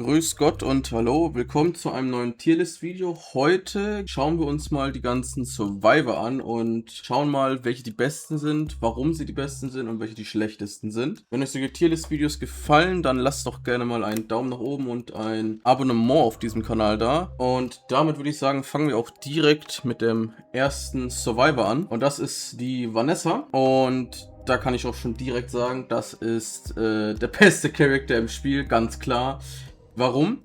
Grüß Gott und hallo, willkommen zu einem neuen Tierlist-Video. Heute schauen wir uns mal die ganzen Survivor an und schauen mal, welche die besten sind, warum sie die besten sind und welche die schlechtesten sind. Wenn euch solche Tierlist-Videos gefallen, dann lasst doch gerne mal einen Daumen nach oben und ein Abonnement auf diesem Kanal da. Und damit würde ich sagen, fangen wir auch direkt mit dem ersten Survivor an. Und das ist die Vanessa. Und da kann ich auch schon direkt sagen, das ist der beste Charakter im Spiel, ganz klar. Warum?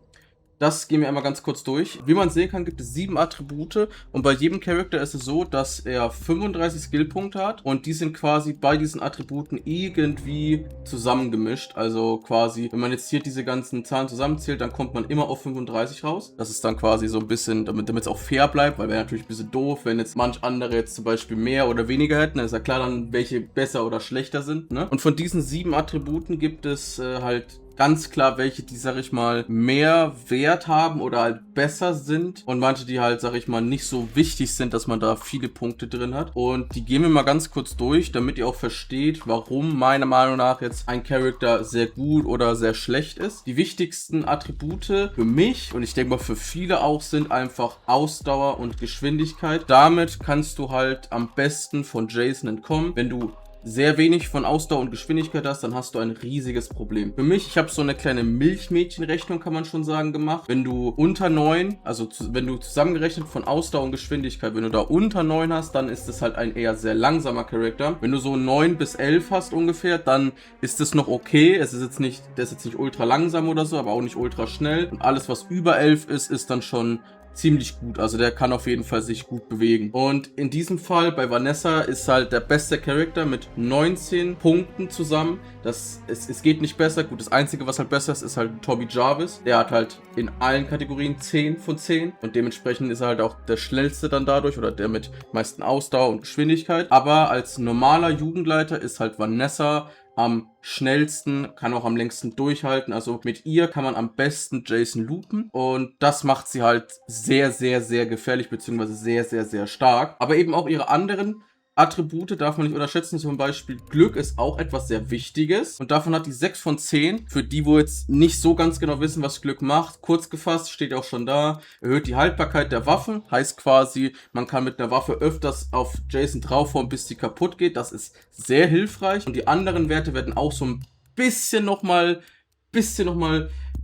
Das gehen wir einmal ganz kurz durch. Wie man sehen kann, gibt es 7 Attribute und bei jedem Charakter ist es so, dass er 35 Skillpunkte hat und die sind quasi bei diesen Attributen irgendwie zusammengemischt. Also quasi, wenn man jetzt hier diese ganzen Zahlen zusammenzählt, dann kommt man immer auf 35 raus. Das ist dann quasi so ein bisschen, damit es auch fair bleibt, weil wäre natürlich ein bisschen doof, wenn jetzt manch andere jetzt zum Beispiel mehr oder weniger hätten. Dann ist ja klar dann, welche besser oder schlechter sind, ne? Und von diesen 7 Attributen gibt es halt ganz klar welche, die, sag ich mal, mehr Wert haben oder halt besser sind und manche, die halt, sag ich mal, nicht so wichtig sind, dass man da viele Punkte drin hat. Und die gehen wir mal ganz kurz durch, damit ihr auch versteht, warum meiner Meinung nach jetzt ein Charakter sehr gut oder sehr schlecht ist. Die wichtigsten Attribute für mich und ich denke mal für viele auch sind einfach Ausdauer und Geschwindigkeit. Damit kannst du halt am besten von Jason entkommen. Wenn du sehr wenig von Ausdauer und Geschwindigkeit hast, dann hast du ein riesiges Problem. Für mich, ich habe so eine kleine Milchmädchenrechnung, kann man schon sagen, gemacht. Wenn du unter 9, also wenn du zusammengerechnet von Ausdauer und Geschwindigkeit, wenn du da unter 9 hast, dann ist es halt ein eher sehr langsamer Charakter. Wenn du so 9 bis 11 hast ungefähr, dann ist es noch okay. Es ist jetzt nicht, der ist jetzt nicht ultra langsam oder so, aber auch nicht ultra schnell. Und alles, was über 11 ist, ist dann schon ziemlich gut, also der kann auf jeden Fall sich gut bewegen. Und in diesem Fall bei Vanessa ist halt der beste Charakter mit 19 Punkten zusammen. Es geht nicht besser. Gut, das Einzige, was halt besser ist, ist halt Toby Jarvis. Der hat halt in allen Kategorien 10 von 10 und dementsprechend ist er halt auch der schnellste dann dadurch oder der mit meisten Ausdauer und Geschwindigkeit. Aber als normaler Jugendleiter ist halt Vanessa am schnellsten, kann auch am längsten durchhalten. Also mit ihr kann man am besten Jason loopen und das macht sie halt sehr, sehr, sehr gefährlich beziehungsweise sehr, sehr, sehr stark. Aber eben auch ihre anderen Attribute darf man nicht unterschätzen. Zum Beispiel Glück ist auch etwas sehr Wichtiges und davon hat die 6 von 10. Für die, wo jetzt nicht so ganz genau wissen, was Glück macht, kurz gefasst, steht auch schon da, erhöht die Haltbarkeit der Waffen, heißt quasi, man kann mit einer Waffe öfters auf Jason draufhauen, bis die kaputt geht. Das ist sehr hilfreich und die anderen Werte werden auch so ein bisschen nochmal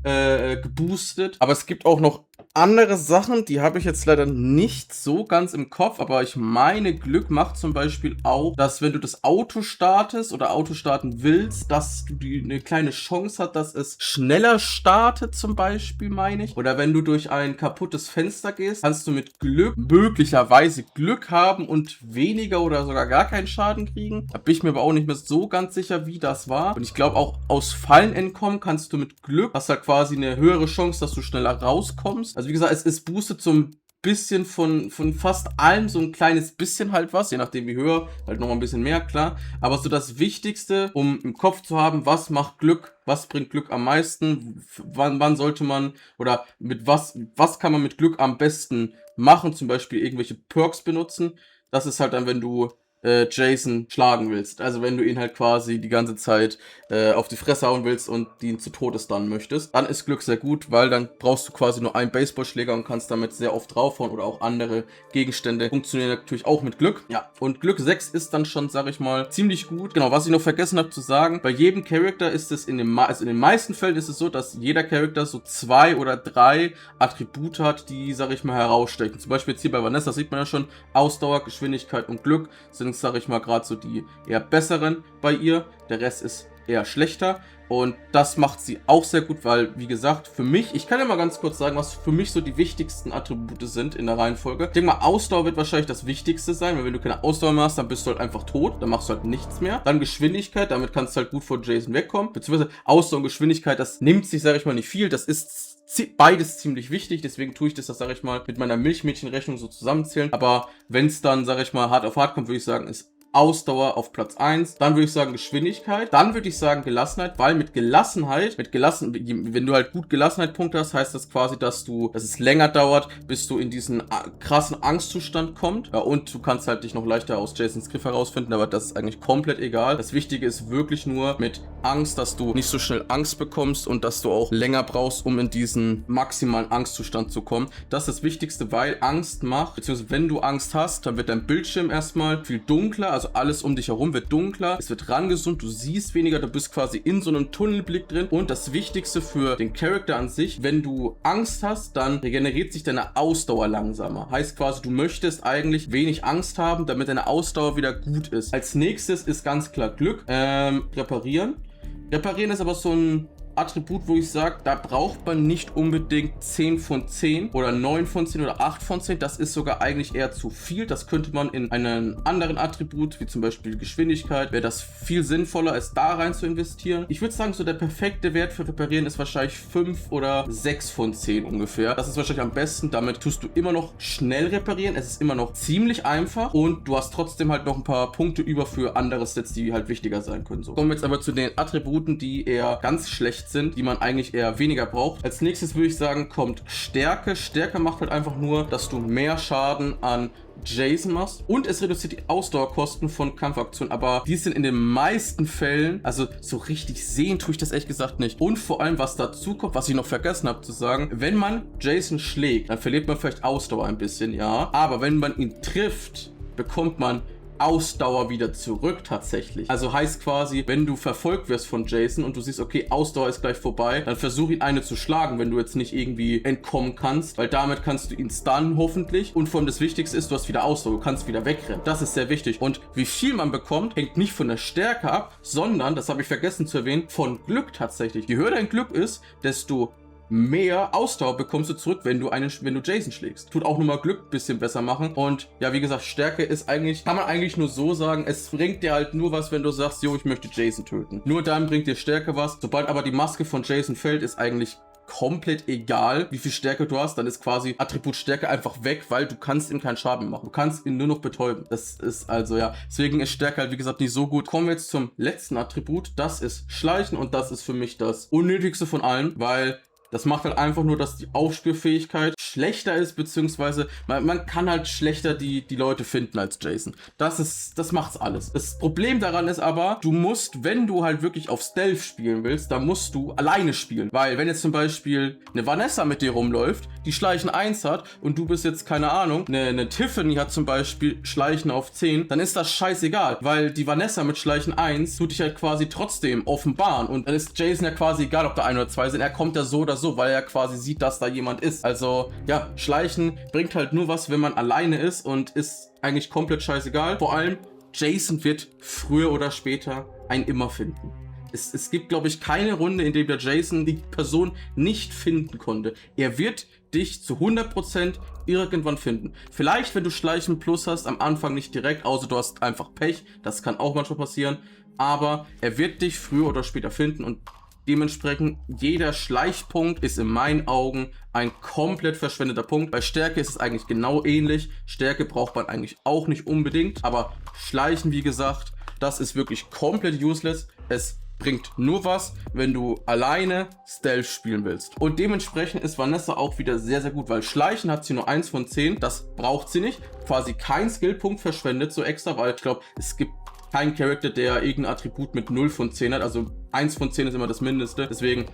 geboostet. Aber es gibt auch noch andere Sachen, die habe ich jetzt leider nicht so ganz im Kopf, aber ich meine, Glück macht zum Beispiel auch, dass wenn du das Auto startest oder Auto starten willst, dass du eine kleine Chance hast, dass es schneller startet zum Beispiel, meine ich. Oder wenn du durch ein kaputtes Fenster gehst, kannst du mit Glück möglicherweise Glück haben und weniger oder sogar gar keinen Schaden kriegen. Da bin ich mir aber auch nicht mehr so ganz sicher, wie das war. Und ich glaube auch aus Fallen entkommen kannst du mit Glück, hast halt quasi eine höhere Chance, dass du schneller rauskommst. Also wie gesagt, es boostet so ein bisschen von fast allem so ein kleines bisschen halt was, je nachdem wie höher, halt nochmal ein bisschen mehr, klar. Aber so das Wichtigste, um im Kopf zu haben, was macht Glück, was bringt Glück am meisten, wann sollte man oder mit was kann man mit Glück am besten machen, zum Beispiel irgendwelche Perks benutzen. Das ist halt dann, wenn du Jason schlagen willst. Also wenn du ihn halt quasi die ganze Zeit auf die Fresse hauen willst und ihn zu Tode stunnen möchtest, dann ist Glück sehr gut, weil dann brauchst du quasi nur einen Baseballschläger und kannst damit sehr oft draufhauen oder auch andere Gegenstände funktionieren natürlich auch mit Glück. Ja, und Glück 6 ist dann schon, sag ich mal, ziemlich gut. Genau, was ich noch vergessen habe zu sagen, bei jedem Charakter ist es in den meisten Fällen ist es so, dass jeder Charakter so 2 oder 3 Attribute hat, die, sag ich mal, herausstechen. Zum Beispiel jetzt hier bei Vanessa sieht man ja schon, Ausdauer, Geschwindigkeit und Glück sind, sag ich mal, gerade so die eher besseren bei ihr. Der Rest ist eher schlechter. Und das macht sie auch sehr gut, weil, wie gesagt, für mich, ich kann ja mal ganz kurz sagen, was für mich so die wichtigsten Attribute sind in der Reihenfolge. Ich denke mal, Ausdauer wird wahrscheinlich das Wichtigste sein, weil wenn du keine Ausdauer mehr hast, dann bist du halt einfach tot, dann machst du halt nichts mehr. Dann Geschwindigkeit, damit kannst du halt gut vor Jason wegkommen, beziehungsweise Ausdauer und Geschwindigkeit, das nimmt sich, sag ich mal, nicht viel, das ist beides ziemlich wichtig, deswegen tue ich das, sag ich mal, mit meiner Milchmädchenrechnung so zusammenzählen, aber wenn es dann, sag ich mal, hart auf hart kommt, würde ich sagen, ist Ausdauer auf Platz 1. Dann würde ich sagen Geschwindigkeit. Dann würde ich sagen Gelassenheit, weil mit Gelassenheit, wenn du halt gut Gelassenheit-Punkte hast, heißt das quasi, dass es länger dauert, bis du in diesen krassen Angstzustand kommst. Ja, und du kannst halt dich noch leichter aus Jasons Griff herausfinden, aber das ist eigentlich komplett egal. Das Wichtige ist wirklich nur mit Angst, dass du nicht so schnell Angst bekommst und dass du auch länger brauchst, um in diesen maximalen Angstzustand zu kommen. Das ist das Wichtigste, weil Angst macht, beziehungsweise wenn du Angst hast, dann wird dein Bildschirm erstmal viel dunkler, also alles um dich herum wird dunkler, es wird rangezoomt, du siehst weniger, du bist quasi in so einem Tunnelblick drin. Und das Wichtigste für den Charakter an sich, wenn du Angst hast, dann regeneriert sich deine Ausdauer langsamer. Heißt quasi, du möchtest eigentlich wenig Angst haben, damit deine Ausdauer wieder gut ist. Als nächstes ist ganz klar Glück. Reparieren. Reparieren ist aber so ein Attribut, wo ich sage, da braucht man nicht unbedingt 10 von 10 oder 9 von 10 oder 8 von 10. Das ist sogar eigentlich eher zu viel. Das könnte man in einem anderen Attribut, wie zum Beispiel Geschwindigkeit, wäre das viel sinnvoller, es da rein zu investieren. Ich würde sagen, so der perfekte Wert für Reparieren ist wahrscheinlich 5 oder 6 von 10 ungefähr. Das ist wahrscheinlich am besten. Damit tust du immer noch schnell reparieren. Es ist immer noch ziemlich einfach und du hast trotzdem halt noch ein paar Punkte über für andere Sets, die halt wichtiger sein können. So. Kommen wir jetzt aber zu den Attributen, die eher ganz schlecht sind, die man eigentlich eher weniger braucht. Als nächstes würde ich sagen, kommt Stärke. Stärke macht halt einfach nur, dass du mehr Schaden an Jason machst und es reduziert die Ausdauerkosten von Kampfaktionen, aber die sind in den meisten Fällen, also so richtig sehen tue ich das ehrlich gesagt nicht. Und vor allem, was dazu kommt, was ich noch vergessen habe zu sagen, wenn man Jason schlägt, dann verliert man vielleicht Ausdauer ein bisschen, ja, aber wenn man ihn trifft, bekommt man Ausdauer wieder zurück tatsächlich. Also heißt quasi, wenn du verfolgt wirst von Jason und du siehst, okay, Ausdauer ist gleich vorbei, dann versuch ihn eine zu schlagen, wenn du jetzt nicht irgendwie entkommen kannst, weil damit kannst du ihn stunnen hoffentlich und vor allem das Wichtigste ist, du hast wieder Ausdauer, du kannst wieder wegrennen. Das ist sehr wichtig und wie viel man bekommt, hängt nicht von der Stärke ab, sondern, das habe ich vergessen zu erwähnen, von Glück tatsächlich. Je höher dein Glück ist, desto mehr Ausdauer bekommst du zurück, wenn du Jason schlägst. Tut auch nochmal Glück ein bisschen besser machen. Und ja, wie gesagt, Stärke ist eigentlich, kann man eigentlich nur so sagen, es bringt dir halt nur was, wenn du sagst, jo, ich möchte Jason töten. Nur dann bringt dir Stärke was. Sobald aber die Maske von Jason fällt, ist eigentlich komplett egal, wie viel Stärke du hast, dann ist quasi Attribut Stärke einfach weg, weil du kannst ihm keinen Schaden machen. Du kannst ihn nur noch betäuben. Das ist also, ja, deswegen ist Stärke halt, wie gesagt, nicht so gut. Kommen wir jetzt zum letzten Attribut. Das ist Schleichen und das ist für mich das unnötigste von allen, weil das macht halt einfach nur, dass die Aufspürfähigkeit schlechter ist, beziehungsweise man kann halt schlechter die Leute finden als Jason. Das macht's alles. Das Problem daran ist aber, du musst, wenn du halt wirklich auf Stealth spielen willst, dann musst du alleine spielen. Weil wenn jetzt zum Beispiel eine Vanessa mit dir rumläuft, die Schleichen 1 hat und du bist jetzt, keine Ahnung, eine Tiffany hat zum Beispiel Schleichen auf 10, dann ist das scheißegal, weil die Vanessa mit Schleichen 1 tut dich halt quasi trotzdem offenbaren und dann ist Jason ja quasi egal, ob da 1 oder 2 sind, er kommt ja so oder so, weil er quasi sieht, dass da jemand ist. Also, ja, Schleichen bringt halt nur was, wenn man alleine ist und ist eigentlich komplett scheißegal. Vor allem, Jason wird früher oder später einen immer finden. Es gibt, glaube ich, keine Runde, in der der Jason die Person nicht finden konnte. Er wird dich zu 100% irgendwann finden. Vielleicht, wenn du Schleichen Plus hast, am Anfang nicht direkt, außer du hast einfach Pech. Das kann auch manchmal passieren. Aber er wird dich früher oder später finden und dementsprechend, jeder Schleichpunkt ist in meinen Augen ein komplett verschwendeter Punkt. Bei Stärke ist es eigentlich genau ähnlich. Stärke braucht man eigentlich auch nicht unbedingt. Aber Schleichen, wie gesagt, das ist wirklich komplett useless. Es bringt nur was, wenn du alleine Stealth spielen willst. Und dementsprechend ist Vanessa auch wieder sehr, sehr gut, weil Schleichen hat sie nur 1 von 10. Das braucht sie nicht. Quasi kein Skillpunkt verschwendet so extra, weil ich glaube, es gibt kein Charakter, der irgendein Attribut mit 0 von 10 hat, also 1 von 10 ist immer das Mindeste, deswegen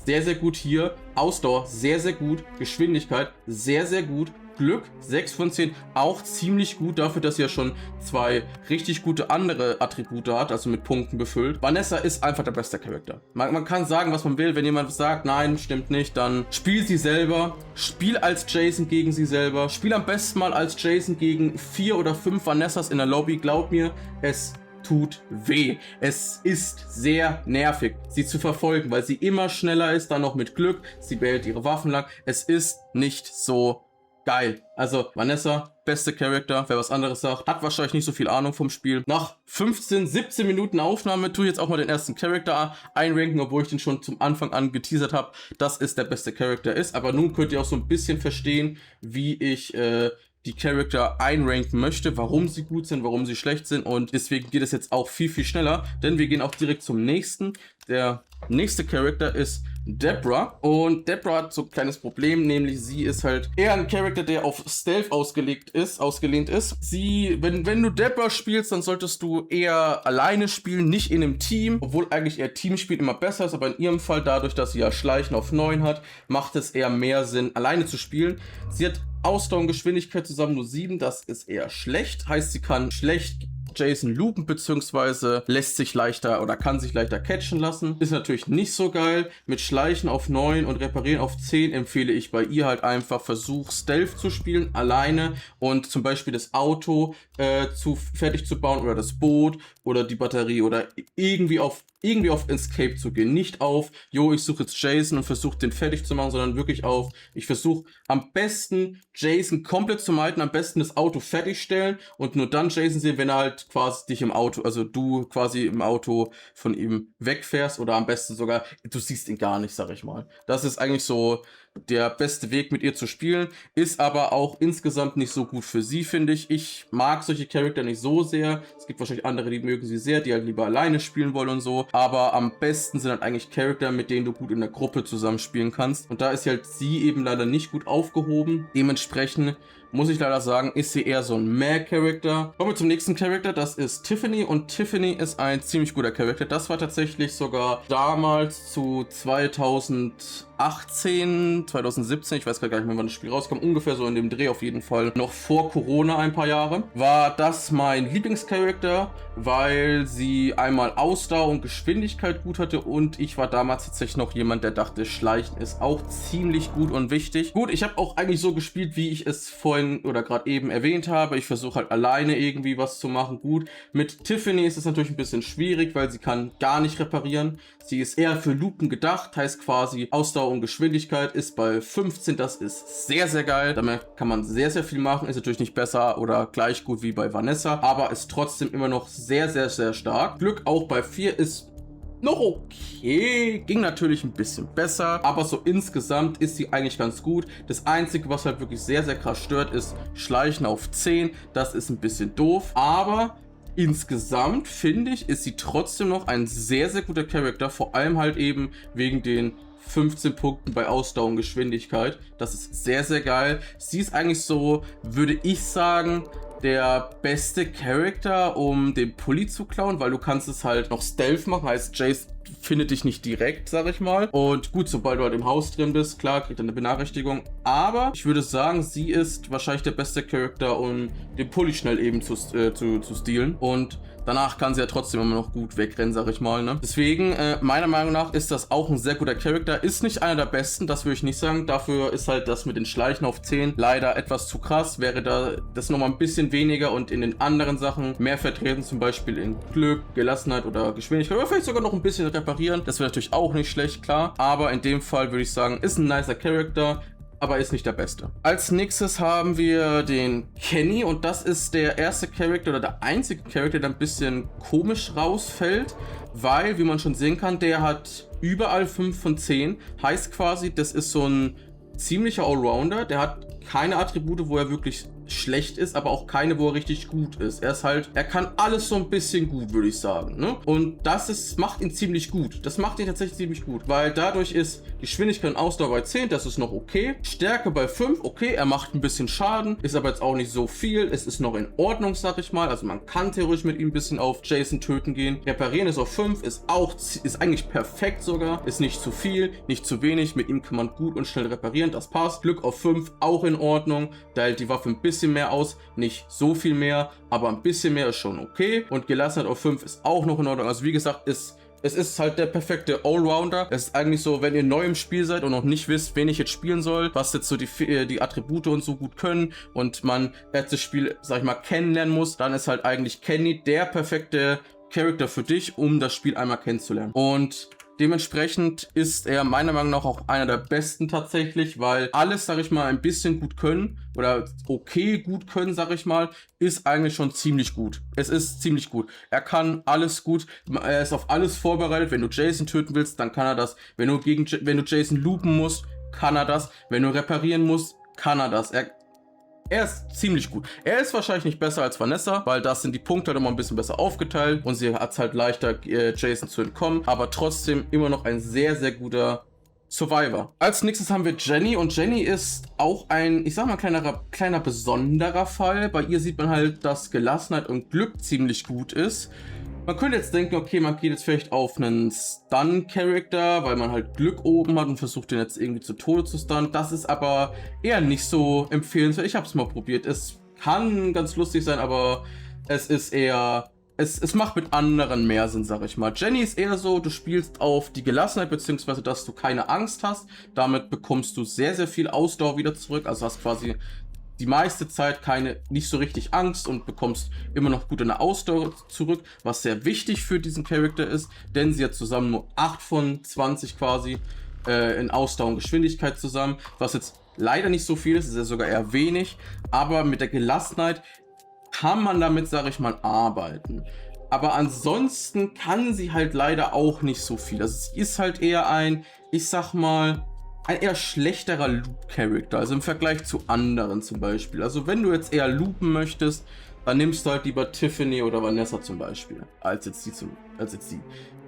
sehr, sehr gut hier, Ausdauer, sehr, sehr gut, Geschwindigkeit, sehr, sehr gut, Glück, 6 von 10, auch ziemlich gut dafür, dass sie ja schon 2 richtig gute andere Attribute hat, also mit Punkten befüllt. Vanessa ist einfach der beste Charakter. Man kann sagen, was man will, wenn jemand sagt, nein, stimmt nicht, dann spiel sie selber, spiel als Jason gegen sie selber, spiel am besten mal als Jason gegen 4 oder 5 Vanessas in der Lobby, glaub mir, es tut weh. Es ist sehr nervig, sie zu verfolgen, weil sie immer schneller ist, dann noch mit Glück, sie behält ihre Waffen lang. Es ist nicht so geil. Also Vanessa, beste Charakter, wer was anderes sagt, hat wahrscheinlich nicht so viel Ahnung vom Spiel. Nach 15, 17 Minuten Aufnahme tue ich jetzt auch mal den ersten Charakter einranken, obwohl ich den schon zum Anfang an geteasert habe, dass es der beste Charakter ist. Aber nun könnt ihr auch so ein bisschen verstehen, wie ich die Charakter einranken möchte, warum sie gut sind, warum sie schlecht sind, und deswegen geht es jetzt auch viel, viel schneller, denn wir gehen auch direkt zum nächsten. Der nächste Charakter ist Deborah, und Deborah hat so ein kleines Problem, nämlich sie ist halt eher ein Charakter, der auf Stealth ausgelehnt ist. Wenn du Deborah spielst, dann solltest du eher alleine spielen, nicht in einem Team, obwohl eigentlich eher Teamspiel immer besser ist, aber in ihrem Fall, dadurch, dass sie ja Schleichen auf 9 hat, macht es eher mehr Sinn, alleine zu spielen. Sie hat Ausdauer und Geschwindigkeit zusammen nur 7, das ist eher schlecht, heißt, sie kann schlecht Jason loopen, beziehungsweise lässt sich leichter oder kann sich leichter catchen lassen. Ist natürlich nicht so geil. Mit Schleichen auf 9 und Reparieren auf 10 empfehle ich bei ihr halt einfach, versuch Stealth zu spielen, alleine, und zum Beispiel das Auto fertig zu bauen oder das Boot oder die Batterie oder irgendwie auf Escape zu gehen. Nicht auf, jo, ich suche jetzt Jason und versuche den fertig zu machen, sondern wirklich auf, ich versuche am besten Jason komplett zu meiden, am besten das Auto fertigstellen und nur dann Jason sehen, wenn er halt quasi dich im Auto, also du quasi im Auto von ihm wegfährst, oder am besten sogar, du siehst ihn gar nicht, sag ich mal. Das ist eigentlich so der beste Weg, mit ihr zu spielen, ist aber auch insgesamt nicht so gut für sie, finde ich. Ich mag solche Charakter nicht so sehr. Es gibt wahrscheinlich andere, die mögen sie sehr, die halt lieber alleine spielen wollen und so. Aber am besten sind halt eigentlich Charakter, mit denen du gut in der Gruppe zusammenspielen kannst. Und da ist halt sie eben leider nicht gut aufgehoben. Dementsprechend muss ich leider sagen, ist sie eher so ein Meh-Charakter. Kommen wir zum nächsten Charakter, das ist Tiffany, und Tiffany ist ein ziemlich guter Charakter. Das war tatsächlich sogar damals zu 2018, 2017, ich weiß gar nicht mehr, wann das Spiel rauskam, ungefähr so in dem Dreh auf jeden Fall, noch vor Corona ein paar Jahre, war das mein Lieblingscharakter, weil sie einmal Ausdauer und Geschwindigkeit gut hatte, und ich war damals tatsächlich noch jemand, der dachte, Schleichen ist auch ziemlich gut und wichtig. Gut, ich habe auch eigentlich so gespielt, wie ich es vorhin oder gerade eben erwähnt habe. Ich versuche halt alleine irgendwie was zu machen. Gut, mit Tiffany ist es natürlich ein bisschen schwierig, weil sie kann gar nicht reparieren. Sie ist eher für Lupen gedacht, heißt quasi Ausdauer und Geschwindigkeit ist bei 15, das ist sehr, sehr geil. Damit kann man sehr, sehr viel machen. Ist natürlich nicht besser oder gleich gut wie bei Vanessa, aber ist trotzdem immer noch sehr, sehr, sehr stark. Glück auch bei 4 ist noch okay, ging natürlich ein bisschen besser, aber so insgesamt ist sie eigentlich ganz gut. Das Einzige, was halt wirklich sehr, sehr krass stört, ist Schleichen auf 10. Das ist ein bisschen doof, aber insgesamt finde ich, ist sie trotzdem noch ein sehr, sehr guter Charakter, vor allem halt eben wegen den 15 Punkten bei Ausdauer und Geschwindigkeit. Das ist sehr, sehr geil. Sie ist eigentlich so, würde ich sagen, der beste Charakter, um den Pulli zu klauen, weil du kannst es halt noch Stealth machen, heißt Jace findet dich nicht direkt, sag ich mal. Und gut, sobald du halt im Haus drin bist, klar, kriegt er eine Benachrichtigung. Aber ich würde sagen, sie ist wahrscheinlich der beste Charakter, um den Pulli schnell eben zu stealen. Und danach kann sie ja trotzdem immer noch gut wegrennen, sag ich mal, ne? Deswegen, meiner Meinung nach ist das auch ein sehr guter Charakter. Ist nicht einer der besten, das würde ich nicht sagen. Dafür ist halt das mit den Schleichen auf 10 leider etwas zu krass. Wäre da das nochmal ein bisschen weniger und in den anderen Sachen mehr vertreten, zum Beispiel in Glück, Gelassenheit oder Geschwindigkeit, oder vielleicht sogar noch ein bisschen reparieren. Das wäre natürlich auch nicht schlecht, klar. Aber in dem Fall würde ich sagen, ist ein nicer Charakter, aber ist nicht der beste. Als nächstes haben wir den Kenny, und das ist der erste Charakter oder der einzige Charakter, der ein bisschen komisch rausfällt, weil, wie man schon sehen kann, der hat überall 5 von 10. Heißt quasi, das ist so ein ziemlicher Allrounder, der hat keine Attribute, wo er wirklich schlecht ist, aber auch keine, wo er richtig gut ist. Er kann alles so ein bisschen gut, würde ich sagen, ne? Und macht ihn ziemlich gut. Das macht ihn tatsächlich ziemlich gut, weil dadurch ist Geschwindigkeit und Ausdauer bei 10, das ist noch okay. Stärke bei 5, okay, er macht ein bisschen Schaden, ist aber jetzt auch nicht so viel. Es ist noch in Ordnung, sag ich mal. Also man kann theoretisch mit ihm ein bisschen auf Jason töten gehen. Reparieren ist auf 5, ist eigentlich perfekt sogar. Ist nicht zu viel, nicht zu wenig. Mit ihm kann man gut und schnell reparieren, das passt. Glück auf 5, auch in Ordnung. Da hält die Waffe ein bisschen mehr aus, nicht so viel mehr, aber ein bisschen mehr ist schon okay. Und Gelassenheit auf 5 ist auch noch in Ordnung. Also wie gesagt, es ist halt der perfekte Allrounder. Es ist eigentlich so, wenn ihr neu im Spiel seid und noch nicht wisst, wen ich jetzt spielen soll, was jetzt so die Attribute und so gut können und man jetzt das Spiel, sag ich mal, kennenlernen muss, dann ist halt eigentlich Kenny der perfekte Charakter für dich, um das Spiel einmal kennenzulernen. Und dementsprechend ist er meiner Meinung nach auch einer der besten tatsächlich, weil alles, sag ich mal, ein bisschen gut können oder okay gut können, sag ich mal, ist eigentlich schon ziemlich gut. Es ist ziemlich gut. Er kann alles gut, er ist auf alles vorbereitet. Wenn du Jason töten willst, dann kann er das. Wenn du Jason loopen musst, kann er das. Wenn du reparieren musst, kann er das. Er ist ziemlich gut. Er ist wahrscheinlich nicht besser als Vanessa, weil da sind die Punkte halt immer ein bisschen besser aufgeteilt und sie hat es halt leichter, Jason zu entkommen, aber trotzdem immer noch ein sehr, sehr guter Survivor. Als nächstes haben wir Jenny und Jenny ist auch ein, ich sag mal, kleiner besonderer Fall. Bei ihr sieht man halt, dass Gelassenheit und Glück ziemlich gut ist. Man könnte jetzt denken, okay, man geht jetzt vielleicht auf einen Stun-Charakter, weil man halt Glück oben hat und versucht den jetzt irgendwie zu Tode zu stunnen. Das ist aber eher nicht so empfehlenswert. Ich habe es mal probiert. Es kann ganz lustig sein, aber es ist eher... Es macht mit anderen mehr Sinn, sag ich mal. Jenny ist eher so, du spielst auf die Gelassenheit, beziehungsweise dass du keine Angst hast. Damit bekommst du sehr, sehr viel Ausdauer wieder zurück. Also hast quasi die meiste Zeit nicht so richtig Angst und bekommst immer noch gut eine Ausdauer zurück, was sehr wichtig für diesen Charakter ist, denn sie hat zusammen nur 8 von 20 quasi in Ausdauer und Geschwindigkeit zusammen, was jetzt leider nicht so viel ist ja sogar eher wenig, aber mit der Gelassenheit kann man damit, sage ich mal, arbeiten. Aber ansonsten kann sie halt leider auch nicht so viel. Also sie ist halt eher ein, ich sag mal, ein eher schlechterer Loop-Charakter, also im Vergleich zu anderen zum Beispiel. Also wenn du jetzt eher loopen möchtest, dann nimmst du halt lieber Tiffany oder Vanessa zum Beispiel, als jetzt die.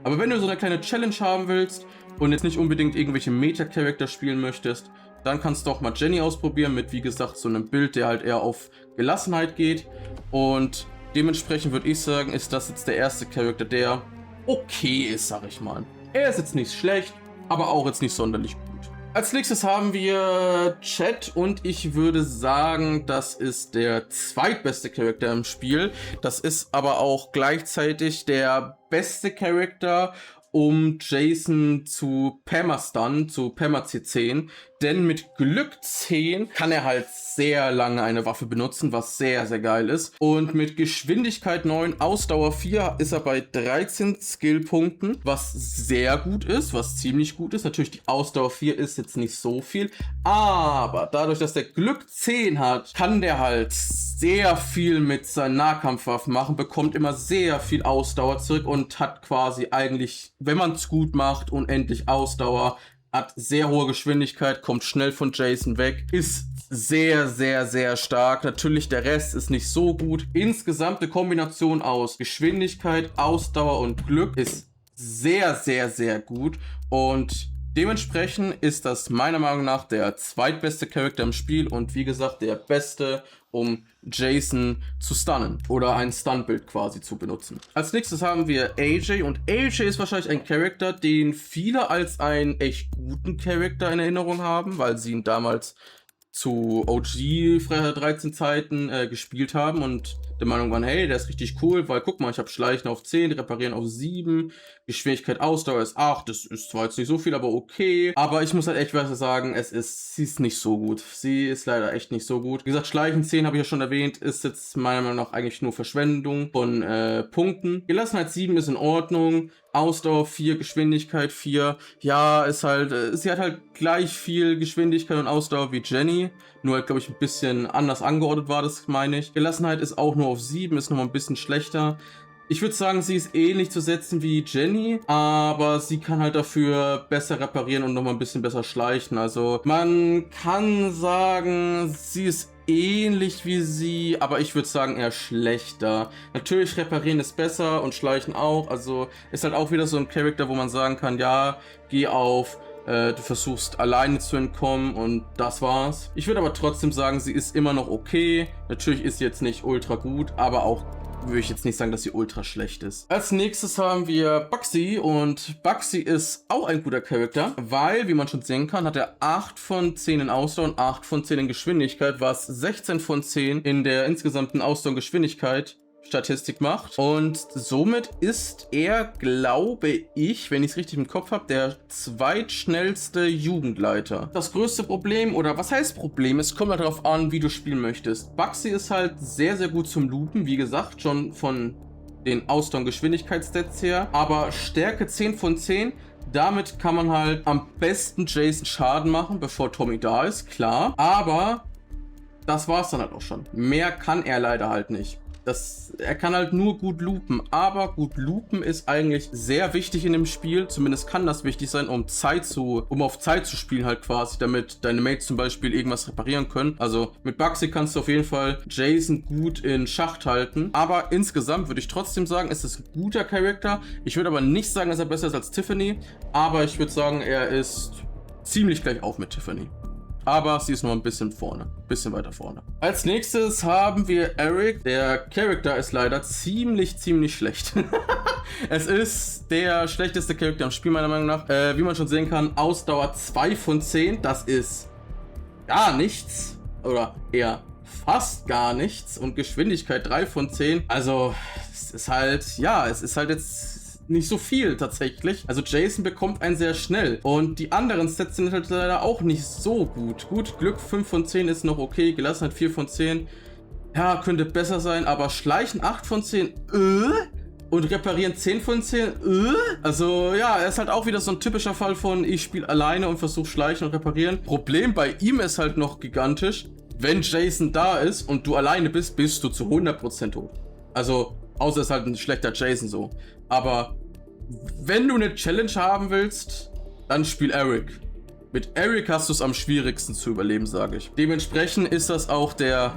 Aber wenn du so eine kleine Challenge haben willst und jetzt nicht unbedingt irgendwelche Meta-Charakter spielen möchtest, dann kannst du auch mal Jenny ausprobieren mit, wie gesagt, so einem Bild, der halt eher auf Gelassenheit geht. Und dementsprechend würde ich sagen, ist das jetzt der erste Charakter, der okay ist, sag ich mal. Er ist jetzt nicht schlecht, aber auch jetzt nicht sonderlich gut. Als nächstes haben wir Chat und ich würde sagen, das ist der zweitbeste Charakter im Spiel. Das ist aber auch gleichzeitig der beste Charakter, um Jason zu Perma-Stun, zu Perma-C10, denn mit Glück 10 kann er halt sehr lange eine Waffe benutzen, was sehr, sehr geil ist. Und mit Geschwindigkeit 9, Ausdauer 4 ist er bei 13 Skillpunkten, was sehr gut ist, was ziemlich gut ist. Natürlich die Ausdauer 4 ist jetzt nicht so viel, aber dadurch, dass der Glück 10 hat, kann der halt sehr viel mit seinen Nahkampfwaffen machen, bekommt immer sehr viel Ausdauer zurück und hat quasi eigentlich, wenn man es gut macht, unendlich Ausdauer, hat sehr hohe Geschwindigkeit, kommt schnell von Jason weg, ist sehr, sehr, sehr stark. Natürlich, der Rest ist nicht so gut. Insgesamt eine Kombination aus Geschwindigkeit, Ausdauer und Glück ist sehr, sehr, sehr gut. Und dementsprechend ist das meiner Meinung nach der zweitbeste Charakter im Spiel und wie gesagt der beste, um Jason zu stunnen oder ein Stun-Bild quasi zu benutzen. Als nächstes haben wir AJ und AJ ist wahrscheinlich ein Charakter, den viele als einen echt guten Charakter in Erinnerung haben, weil sie ihn damals zu OG Freiheit 13 Zeiten gespielt haben und der Meinung waren, hey, der ist richtig cool, weil guck mal, ich habe Schleichen auf 10, Reparieren auf 7, Geschwindigkeit Ausdauer ist 8, das ist zwar jetzt nicht so viel, aber okay. Aber ich muss halt echt was sagen, sie ist nicht so gut. Sie ist leider echt nicht so gut. Wie gesagt, Schleichen 10 habe ich ja schon erwähnt, ist jetzt meiner Meinung nach eigentlich nur Verschwendung von Punkten. Gelassenheit 7 ist in Ordnung. Ausdauer 4, Geschwindigkeit 4. Ja, ist halt, sie hat halt gleich viel Geschwindigkeit und Ausdauer wie Jenny. Nur halt, glaube ich, ein bisschen anders angeordnet war das, meine ich. Gelassenheit ist auch nur auf 7, ist nochmal ein bisschen schlechter. Ich würde sagen, sie ist ähnlich zu setzen wie Jenny, aber sie kann halt dafür besser reparieren und nochmal ein bisschen besser schleichen. Also man kann sagen, sie ist ähnlich wie sie, aber ich würde sagen eher schlechter. Natürlich reparieren ist besser und schleichen auch, also ist halt auch wieder so ein Charakter, wo man sagen kann, ja, geh auf, du versuchst alleine zu entkommen und das war's. Ich würde aber trotzdem sagen, sie ist immer noch okay. Natürlich ist sie jetzt nicht ultra gut, aber auch würde ich jetzt nicht sagen, dass sie ultra schlecht ist. Als nächstes haben wir Bugsy und Bugsy ist auch ein guter Charakter, weil, wie man schon sehen kann, hat er 8 von 10 in Ausdauer und 8 von 10 in Geschwindigkeit, was 16 von 10 in der insgesamten Ausdauer und Geschwindigkeit Statistik macht. Und somit ist er, glaube ich, wenn ich es richtig im Kopf habe, der zweitschnellste Jugendleiter. Das größte Problem, oder was heißt Problem? Es kommt halt darauf an, wie du spielen möchtest. Bugsy ist halt sehr, sehr gut zum Loopen, wie gesagt, schon von den Ausdauer- und Geschwindigkeitsstats her. Aber Stärke 10 von 10. Damit kann man halt am besten Jason Schaden machen, bevor Tommy da ist, klar. Aber das war es dann halt auch schon. Mehr kann er leider halt nicht. Er kann halt nur gut loopen, aber gut loopen ist eigentlich sehr wichtig in dem Spiel. Zumindest kann das wichtig sein, um auf Zeit zu spielen halt quasi, damit deine Mates zum Beispiel irgendwas reparieren können. Also mit Bugsy kannst du auf jeden Fall Jason gut in Schacht halten, aber insgesamt würde ich trotzdem sagen, ist es ein guter Charakter. Ich würde aber nicht sagen, dass er besser ist als Tiffany, aber ich würde sagen, er ist ziemlich gleich auf mit Tiffany. Aber sie ist noch ein bisschen weiter vorne. Als nächstes haben wir Eric. Der Charakter ist leider ziemlich schlecht. Es ist der schlechteste Charakter im Spiel, meiner Meinung nach. Wie man schon sehen kann, Ausdauer 2 von 10. Das ist gar nichts. Oder eher fast gar nichts. Und Geschwindigkeit 3 von 10. Also, es ist halt jetzt nicht so viel tatsächlich. Also Jason bekommt einen sehr schnell. Und die anderen Sets sind halt leider auch nicht so gut. Gut, Glück 5 von 10 ist noch okay. Gelassenheit 4 von 10. Ja, könnte besser sein. Aber Schleichen 8 von 10. Und Reparieren 10 von 10. Also ja, er ist halt auch wieder so ein typischer Fall von ich spiele alleine und versuche Schleichen und Reparieren. Problem bei ihm ist halt noch gigantisch. Wenn Jason da ist und du alleine bist, bist du zu 100% tot. Also, außer es ist halt ein schlechter Jason so. Aber wenn du eine Challenge haben willst, dann spiel Eric. Mit Eric hast du es am schwierigsten zu überleben, sage ich. Dementsprechend ist das auch der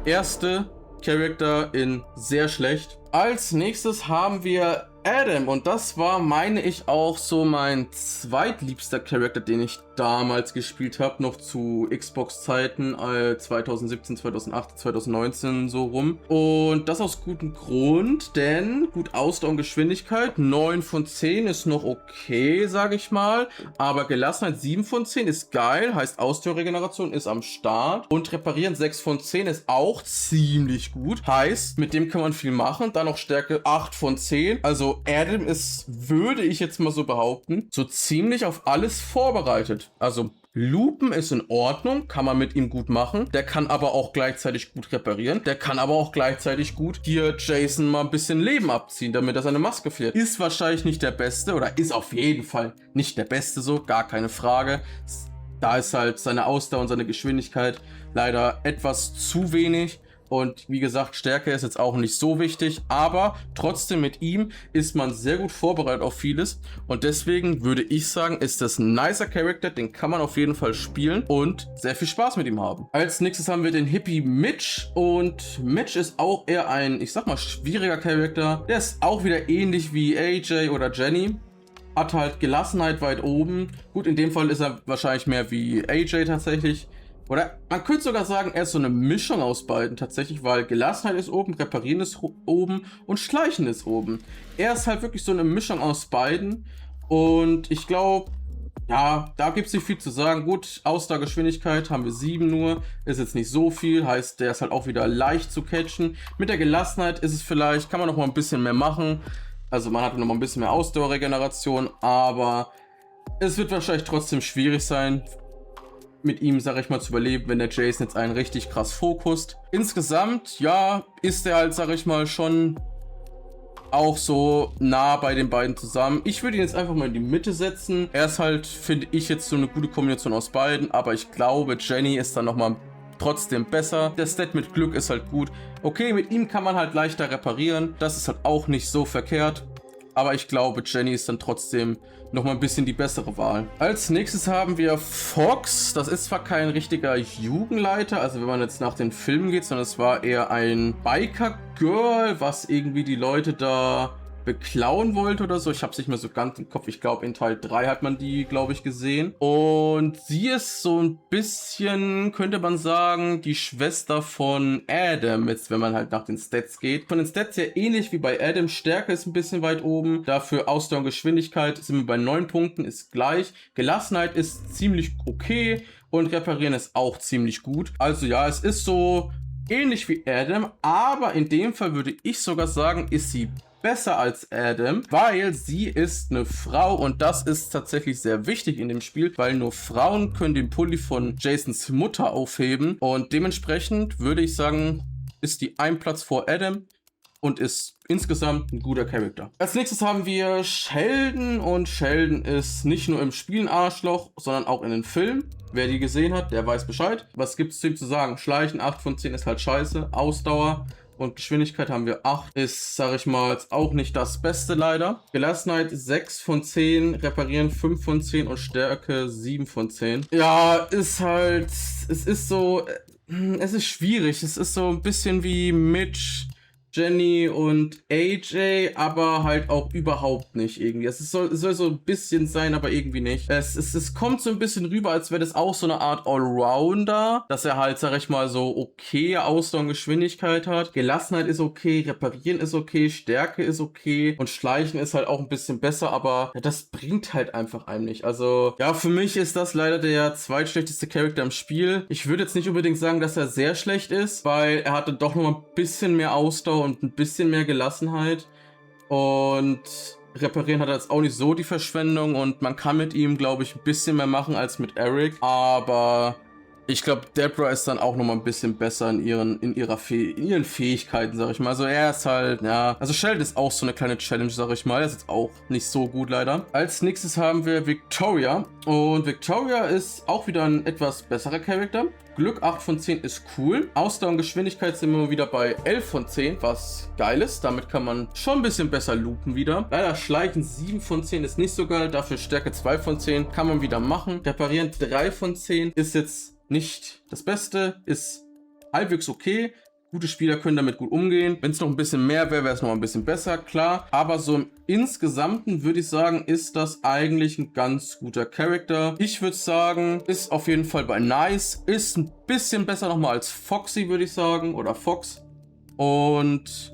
erste Charakter in sehr schlecht. Als nächstes haben wir Adam und das war, meine ich, auch so mein zweitliebster Charakter, den ich damals gespielt habe, noch zu Xbox-Zeiten, 2017, 2018, 2019 so rum. Und das aus gutem Grund, denn gut, Ausdauer und Geschwindigkeit 9 von 10 ist noch okay, sage ich mal, aber Gelassenheit 7 von 10 ist geil, heißt Ausdauerregeneration ist am Start und Reparieren 6 von 10 ist auch ziemlich gut, heißt, mit dem kann man viel machen, dann noch Stärke 8 von 10, also Adam ist, würde ich jetzt mal so behaupten, so ziemlich auf alles vorbereitet. Also Loopen ist in Ordnung, kann man mit ihm gut machen. Der kann aber auch gleichzeitig gut reparieren. Der kann aber auch gleichzeitig gut hier Jason mal ein bisschen Leben abziehen, damit er seine Maske fährt. Ist wahrscheinlich nicht der Beste oder ist auf jeden Fall nicht der Beste so, gar keine Frage. Da ist halt seine Ausdauer und seine Geschwindigkeit leider etwas zu wenig. Und wie gesagt, Stärke ist jetzt auch nicht so wichtig, aber trotzdem mit ihm ist man sehr gut vorbereitet auf vieles. Und deswegen würde ich sagen, ist das ein nicer Charakter, den kann man auf jeden Fall spielen und sehr viel Spaß mit ihm haben. Als nächstes haben wir den Hippie Mitch und Mitch ist auch eher ein, ich sag mal, schwieriger Charakter. Der ist auch wieder ähnlich wie AJ oder Jenny. Hat halt Gelassenheit weit oben. Gut, in dem Fall ist er wahrscheinlich mehr wie AJ tatsächlich. Oder man könnte sogar sagen, er ist so eine Mischung aus beiden tatsächlich, weil Gelassenheit ist oben, Reparieren ist oben und Schleichen ist oben. Er ist halt wirklich so eine Mischung aus beiden und ich glaube, ja, da gibt es nicht viel zu sagen. Gut, Ausdauergeschwindigkeit haben wir 7 nur, ist jetzt nicht so viel, heißt, der ist halt auch wieder leicht zu catchen. Mit der Gelassenheit ist es vielleicht, kann man noch mal ein bisschen mehr machen, also man hat noch mal ein bisschen mehr Ausdauerregeneration, aber es wird wahrscheinlich trotzdem schwierig sein, mit ihm, sag ich mal, zu überleben, wenn der Jason jetzt einen richtig krass fokust. Insgesamt, ja, ist er halt, sag ich mal, schon auch so nah bei den beiden zusammen. Ich würde ihn jetzt einfach mal in die Mitte setzen. Er ist halt, finde ich, jetzt so eine gute Kombination aus beiden, aber ich glaube, Jenny ist dann nochmal trotzdem besser. Der Stat mit Glück ist halt gut. Okay, mit ihm kann man halt leichter reparieren. Das ist halt auch nicht so verkehrt. Aber ich glaube, Jenny ist dann trotzdem nochmal ein bisschen die bessere Wahl. Als nächstes haben wir Fox. Das ist zwar kein richtiger Jugendleiter, also wenn man jetzt nach den Filmen geht, sondern es war eher ein Biker-Girl, was irgendwie die Leute da beklauen wollte oder so. Ich habe es nicht mehr so ganz im Kopf. Ich glaube, in Teil 3 hat man die, glaube ich, gesehen. Und sie ist so ein bisschen, könnte man sagen, die Schwester von Adam, jetzt wenn man halt nach den Stats geht. Von den Stats ja ähnlich wie bei Adam. Stärke ist ein bisschen weit oben. Dafür Ausdauer und Geschwindigkeit sind wir bei 9 Punkten, ist gleich. Gelassenheit ist ziemlich okay und Reparieren ist auch ziemlich gut. Also ja, es ist so ähnlich wie Adam, aber in dem Fall würde ich sogar sagen, ist sie besser als Adam, weil sie ist eine Frau und das ist tatsächlich sehr wichtig in dem Spiel, weil nur Frauen können den Pulli von Jasons Mutter aufheben und dementsprechend würde ich sagen, ist die ein Platz vor Adam und ist insgesamt ein guter Charakter. Als nächstes haben wir Sheldon und Sheldon ist nicht nur im Spiel ein Arschloch, sondern auch in den Filmen. Wer die gesehen hat, der weiß Bescheid. Was gibt es zu ihm zu sagen? Schleichen 8 von 10 ist halt scheiße, Ausdauer und Geschwindigkeit haben wir 8. Ist, sag ich mal, jetzt auch nicht das Beste leider. Gelassenheit 6 von 10, Reparieren 5 von 10 und Stärke 7 von 10. Ja, ist halt, es ist so, es ist schwierig. Es ist so ein bisschen wie Mitch, Jenny und AJ, aber halt auch überhaupt nicht irgendwie. Es soll so ein bisschen sein, aber irgendwie nicht. Es kommt so ein bisschen rüber, als wäre das auch so eine Art Allrounder, dass er halt, sag ich mal, so okay Ausdauer und Geschwindigkeit hat. Gelassenheit ist okay, Reparieren ist okay, Stärke ist okay und Schleichen ist halt auch ein bisschen besser, aber ja, das bringt halt einfach einem nicht. Also, ja, für mich ist das leider der zweitschlechteste Charakter im Spiel. Ich würde jetzt nicht unbedingt sagen, dass er sehr schlecht ist, weil er hatte doch noch ein bisschen mehr Ausdauer und ein bisschen mehr Gelassenheit und Reparieren hat er jetzt auch nicht so die Verschwendung und man kann mit ihm, glaube ich, ein bisschen mehr machen als mit Eric, aber ich glaube, Deborah ist dann auch noch mal ein bisschen besser in ihren Fähigkeiten, sag ich mal. Also er ist halt, ja, also Sheldon ist auch so eine kleine Challenge, sag ich mal. Er ist jetzt auch nicht so gut leider. Als nächstes haben wir Victoria und Victoria ist auch wieder ein etwas besserer Charakter. Glück 8 von 10 ist cool. Ausdauer und Geschwindigkeit sind wir wieder bei 11 von 10, was geil ist. Damit kann man schon ein bisschen besser loopen wieder. Leider Schleichen 7 von 10 ist nicht so geil. Dafür Stärke 2 von 10 kann man wieder machen. Reparieren 3 von 10 ist jetzt nicht das Beste, ist halbwegs okay. Gute Spieler können damit gut umgehen. Wenn es noch ein bisschen mehr wäre, wäre es noch ein bisschen besser, klar. Aber so im Insgesamten würde ich sagen, ist das eigentlich ein ganz guter Charakter. Ich würde sagen, ist auf jeden Fall bei Nice. Ist ein bisschen besser nochmal als Foxy, würde ich sagen. Oder Fox. Und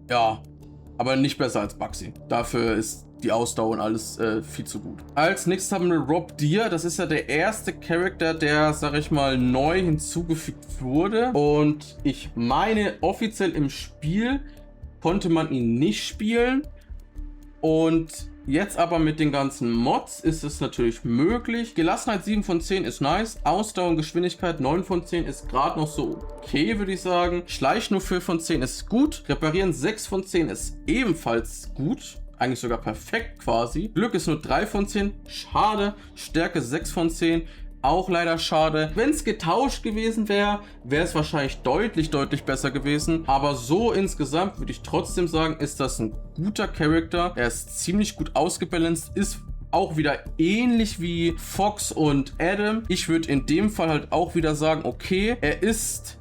ja, aber nicht besser als Bugsy. Dafür ist die Ausdauer und alles viel zu gut. Als nächstes haben wir Rob Deer. Das ist ja der erste Charakter, der, sag ich mal, neu hinzugefügt wurde. Und ich meine, offiziell im Spiel konnte man ihn nicht spielen. Und jetzt aber mit den ganzen Mods ist es natürlich möglich. Gelassenheit 7 von 10 ist nice. Ausdauer und Geschwindigkeit 9 von 10 ist gerade noch so okay, würde ich sagen. Schleichen nur 4 von 10 ist gut. Reparieren 6 von 10 ist ebenfalls gut. Eigentlich sogar perfekt quasi. Glück ist nur 3 von 10. Schade. Stärke 6 von 10. Auch leider schade. Wenn es getauscht gewesen wäre, wäre es wahrscheinlich deutlich besser gewesen. Aber so insgesamt würde ich trotzdem sagen, ist das ein guter Charakter. Er ist ziemlich gut ausgebalanced, ist auch wieder ähnlich wie Fox und Adam. Ich würde in dem Fall halt auch wieder sagen, okay, er ist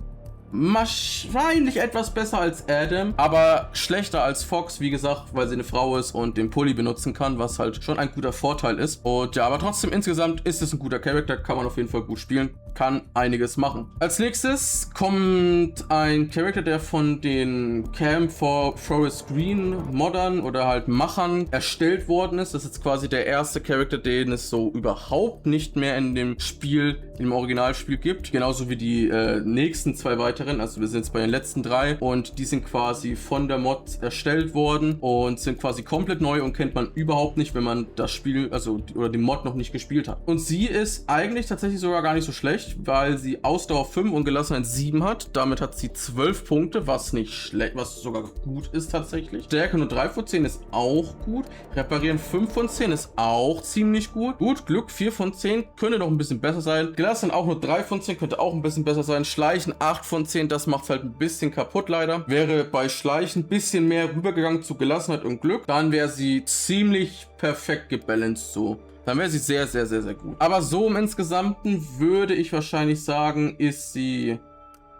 wahrscheinlich etwas besser als Adam, aber schlechter als Fox, wie gesagt, weil sie eine Frau ist und den Pulli benutzen kann, was halt schon ein guter Vorteil ist. Und ja, aber trotzdem insgesamt ist es ein guter Charakter, kann man auf jeden Fall gut spielen, kann einiges machen. Als nächstes kommt ein Charakter, der von den Camp for Forest Green Moddern oder halt Machern erstellt worden ist. Das ist jetzt quasi der erste Charakter, den es so überhaupt nicht mehr in dem Spiel, im Originalspiel gibt. Genauso wie die nächsten zwei weiteren. Also wir sind jetzt bei den letzten 3 und die sind quasi von der Mod erstellt worden und sind quasi komplett neu und kennt man überhaupt nicht, wenn man das Spiel, also oder den Mod noch nicht gespielt hat. Und sie ist eigentlich tatsächlich sogar gar nicht so schlecht, weil sie Ausdauer 5 und Gelassenheit 7 hat. Damit hat sie 12 Punkte, was nicht schlecht, was sogar gut ist tatsächlich. Stärke nur 3 von 10 ist auch gut. Reparieren 5 von 10 ist auch ziemlich gut. Gut, Glück 4 von 10 könnte noch ein bisschen besser sein. Gelassenheit auch nur 3 von 10 könnte auch ein bisschen besser sein. Schleichen 8 von 10, das macht es halt ein bisschen kaputt leider. Wäre bei Schleichen ein bisschen mehr rübergegangen zu Gelassenheit und Glück, dann wäre sie ziemlich perfekt gebalanced so. Dann wäre sie sehr gut. Aber so im Insgesamten würde ich wahrscheinlich sagen, ist sie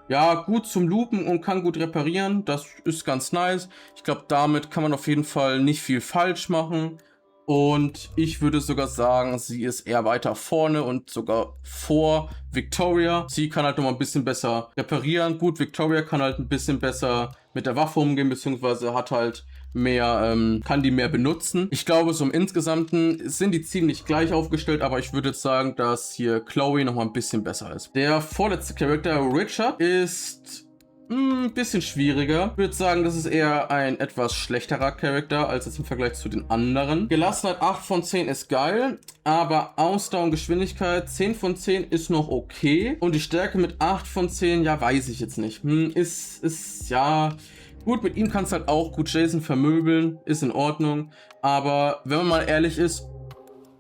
ja gut zum Loopen und kann gut reparieren. Das ist ganz nice. Ich glaube, damit kann man auf jeden Fall nicht viel falsch machen. Und ich würde sogar sagen, sie ist eher weiter vorne und sogar vor Victoria. Sie kann halt noch mal ein bisschen besser reparieren. Gut, Victoria kann halt ein bisschen besser mit der Waffe umgehen, beziehungsweise hat halt mehr, kann die mehr benutzen. Ich glaube, so im Insgesamten sind die ziemlich gleich aufgestellt, aber ich würde jetzt sagen, dass hier Chloe noch mal ein bisschen besser ist. Der vorletzte Charakter, Richard, ist ein bisschen schwieriger. Ich würde sagen, das ist eher ein etwas schlechterer Charakter als jetzt im Vergleich zu den anderen. Gelassenheit 8 von 10 ist geil, aber Ausdauer und Geschwindigkeit 10 von 10 ist noch okay. Und die Stärke mit 8 von 10, ja, weiß ich jetzt nicht. Ist ja gut, mit ihm kannst du halt auch gut Jason vermöbeln, ist in Ordnung. Aber wenn man mal ehrlich ist,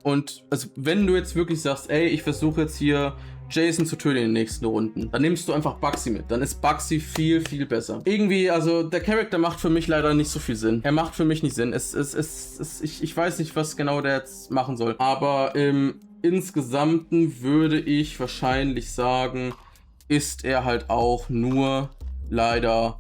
und also wenn du jetzt wirklich sagst, ey, ich versuche jetzt hier Jason zu töten in den nächsten Runden. Dann nimmst du einfach Bugsy mit. Dann ist Bugsy viel, viel besser. Irgendwie, also der Charakter macht für mich leider nicht so viel Sinn. Er macht für mich nicht Sinn. Ich weiß nicht, was genau der jetzt machen soll. Aber im Insgesamten würde ich wahrscheinlich sagen, ist er halt auch nur leider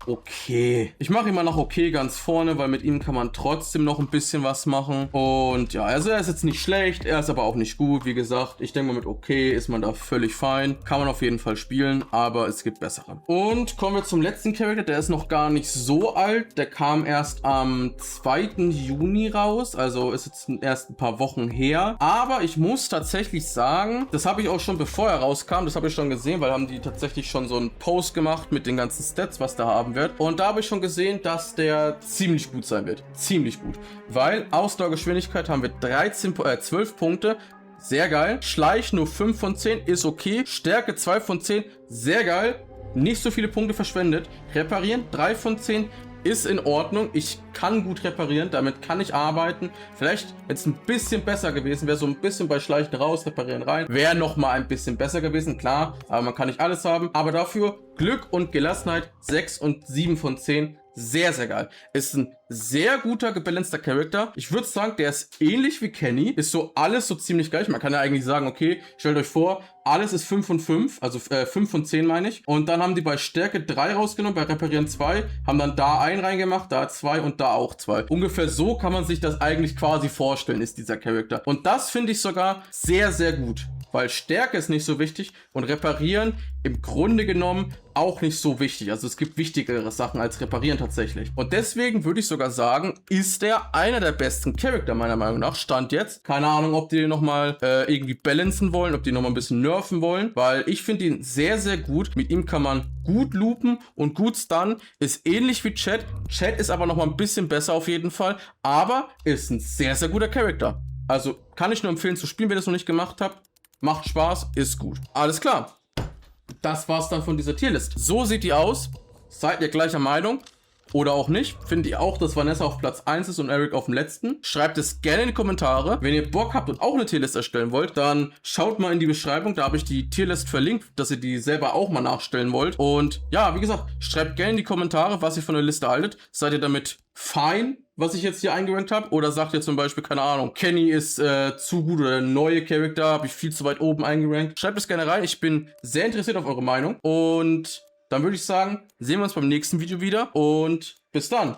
okay. Ich mache ihn mal nach okay ganz vorne, weil mit ihm kann man trotzdem noch ein bisschen was machen. Und ja, also er ist jetzt nicht schlecht, er ist aber auch nicht gut. Wie gesagt, ich denke mal mit okay ist man da völlig fein. Kann man auf jeden Fall spielen, aber es gibt bessere. Und kommen wir zum letzten Charakter, der ist noch gar nicht so alt. Der kam erst am 2. Juni raus, also ist jetzt erst ein paar Wochen her. Aber ich muss tatsächlich sagen, das habe ich auch schon bevor er rauskam, das habe ich schon gesehen, weil haben die tatsächlich schon so einen Post gemacht mit den ganzen Stats, was der haben wird. Und da habe ich schon gesehen, dass der ziemlich gut sein wird. Ziemlich gut. Weil Ausdauergeschwindigkeit haben wir 12 Punkte. Sehr geil. Schleich nur 5 von 10 ist okay. Stärke 2 von 10. Sehr geil. Nicht so viele Punkte verschwendet. Reparieren 3 von 10 ist in Ordnung. Ich kann gut reparieren, damit kann ich arbeiten. Vielleicht, wenn es ein bisschen besser gewesen wäre, so ein bisschen bei Schleichen raus, reparieren rein, wäre noch mal ein bisschen besser gewesen, klar. Aber man kann nicht alles haben. Aber dafür Glück und Gelassenheit 6 und 7 von 10. Sehr, sehr geil. Ist ein sehr guter, gebalanceter Charakter. Ich würde sagen, der ist ähnlich wie Kenny. Ist so alles so ziemlich gleich. Man kann ja eigentlich sagen, okay, stellt euch vor, alles ist 5 von 5, also 5 von 10 meine ich. Und dann haben die bei Stärke 3 rausgenommen, bei Reparieren 2, haben dann da 1 reingemacht, da 2 und da auch 2. Ungefähr so kann man sich das eigentlich quasi vorstellen, ist dieser Charakter. Und das finde ich sogar sehr, sehr gut. Weil Stärke ist nicht so wichtig und Reparieren im Grunde genommen auch nicht so wichtig. Also es gibt wichtigere Sachen als Reparieren tatsächlich. Und deswegen würde ich sogar sagen, ist er einer der besten Charakter meiner Meinung nach. Stand jetzt. Keine Ahnung, ob die den nochmal irgendwie balancen wollen, ob die nochmal ein bisschen nerven wollen. Weil ich finde ihn sehr, sehr gut. Mit ihm kann man gut loopen und gut stunnen. Ist ähnlich wie Chat. Chat ist aber nochmal ein bisschen besser auf jeden Fall. Aber ist ein sehr, sehr guter Charakter. Also kann ich nur empfehlen zu spielen, wenn ihr es noch nicht gemacht habt. Macht Spaß, ist gut. Alles klar. Das war's dann von dieser Tierlist. So sieht die aus. Seid ihr gleicher Meinung? Oder auch nicht? Findet ihr auch, dass Vanessa auf Platz 1 ist und Eric auf dem letzten? Schreibt es gerne in die Kommentare. Wenn ihr Bock habt und auch eine Tierlist erstellen wollt, dann schaut mal in die Beschreibung. Da habe ich die Tierlist verlinkt, dass ihr die selber auch mal nachstellen wollt. Und ja, wie gesagt, schreibt gerne in die Kommentare, was ihr von der Liste haltet. Seid ihr damit fein, was ich jetzt hier eingerankt habe? Oder sagt ihr zum Beispiel, keine Ahnung, Kenny ist zu gut oder der neue Charakter habe ich viel zu weit oben eingerankt? Schreibt es gerne rein. Ich bin sehr interessiert auf eure Meinung. Und dann würde ich sagen, sehen wir uns beim nächsten Video wieder und bis dann.